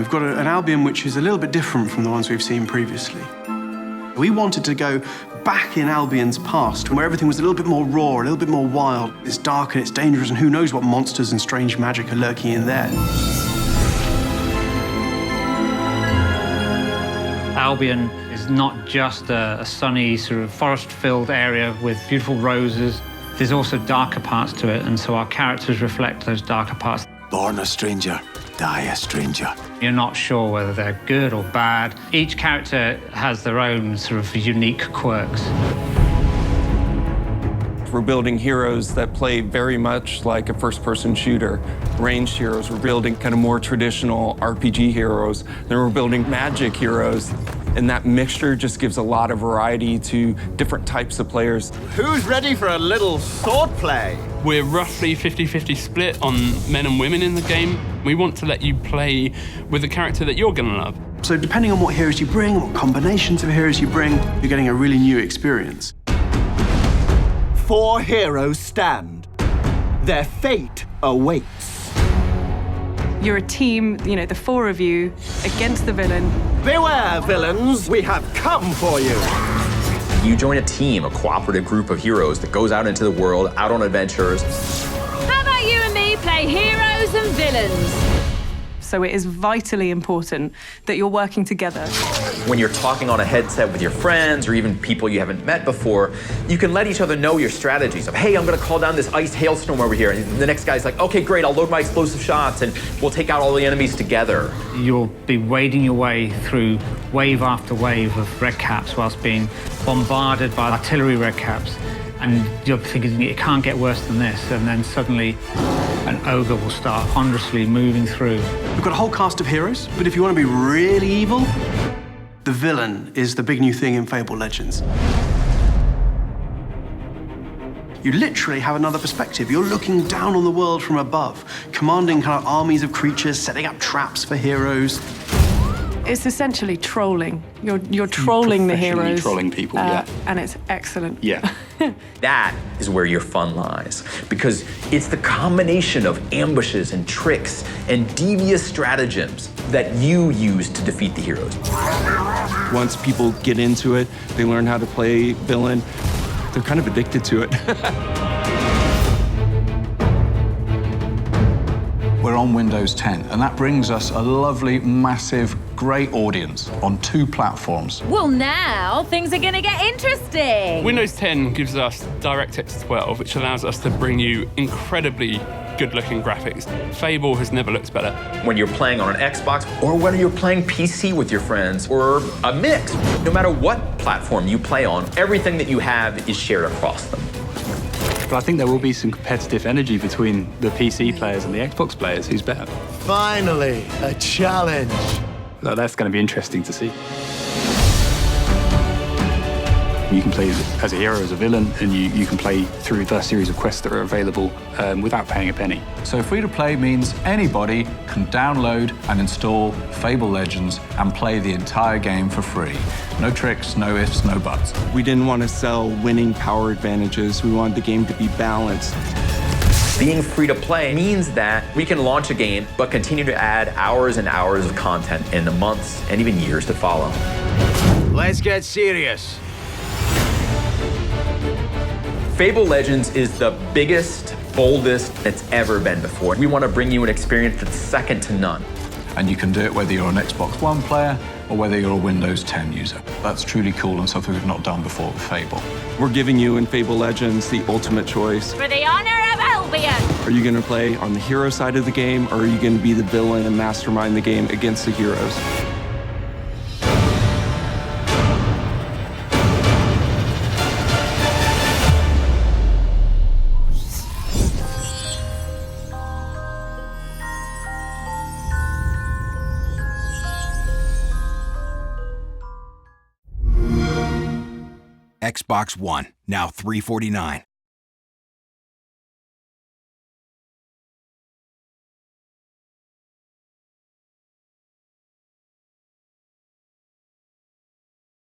We've got an Albion which is a little bit different from the ones we've seen previously. We wanted to go back in Albion's past, where everything was a little bit more raw, a little bit more wild. It's dark and it's dangerous, and who knows what monsters and strange magic are lurking in there. Albion is not just a sunny, sort of forest-filled area with beautiful roses. There's also darker parts to it, and so our characters reflect those darker parts. Born a stranger, die a stranger. You're not sure whether they're good or bad. Each character has their own sort of unique quirks. We're building heroes that play very much like a first-person shooter. Ranged heroes, we're building kind of more traditional RPG heroes. Then we're building magic heroes. And that mixture just gives a lot of variety to different types of players. Who's ready for a little sword play? We're roughly 50-50 split on men and women in the game. We want to let you play with the character that you're gonna love. So depending on what heroes you bring, what combinations of heroes you bring, you're getting a really new experience. 4 heroes stand. Their fate awaits. You're a team, you know, the 4 of you against the villain. Beware, villains, we have come for you. You join a team, a cooperative group of heroes that goes out into the world, out on adventures. How about you and me play heroes and villains? So it is vitally important that you're working together. When you're talking on a headset with your friends or even people you haven't met before, you can let each other know your strategies of, hey, I'm gonna call down this ice hailstorm over here. And the next guy's like, okay, great, I'll load my explosive shots and we'll take out all the enemies together. You'll be wading your way through wave after wave of red caps whilst being bombarded by artillery red caps. And you're thinking, it can't get worse than this. And then suddenly, an ogre will start ponderously moving through. We've got a whole cast of heroes, but if you want to be really evil, the villain is the big new thing in Fable Legends. You literally have another perspective. You're looking down on the world from above, commanding kind of armies of creatures, setting up traps for heroes. It's essentially trolling. You're trolling the heroes. Trolling people, yeah. And it's excellent. Yeah. That is where your fun lies, because it's the combination of ambushes and tricks and devious stratagems that you use to defeat the heroes. Once people get into it, they learn how to play villain, they're kind of addicted to it. We're on Windows 10, and that brings us a lovely, massive, great audience on 2 platforms. Well, now things are gonna get interesting. Windows 10 gives us DirectX 12, which allows us to bring you incredibly good-looking graphics. Fable has never looked better. When you're playing on an Xbox or whether you're playing PC with your friends or a mix, no matter what platform you play on, everything that you have is shared across them. But I think there will be some competitive energy between the PC players and the Xbox players. Who's better? Finally, a challenge. So that's going to be interesting to see. You can play as a hero, as a villain, and you can play through the series of quests that are available without paying a penny. So free-to-play means anybody can download and install Fable Legends and play the entire game for free. No tricks, no ifs, no buts. We didn't want to sell winning power advantages. We wanted the game to be balanced. Being free to play means that we can launch a game, but continue to add hours and hours of content in the months and even years to follow. Let's get serious. Fable Legends is the biggest, boldest it's ever been before. We want to bring you an experience that's second to none. And you can do it whether you're an Xbox One player or whether you're a Windows 10 user. That's truly cool and something we've not done before with Fable. We're giving you in Fable Legends the ultimate choice. For the honor of Albion. Are you going to play on the hero side of the game, or are you going to be the villain and mastermind the game against the heroes? Xbox One, now $349.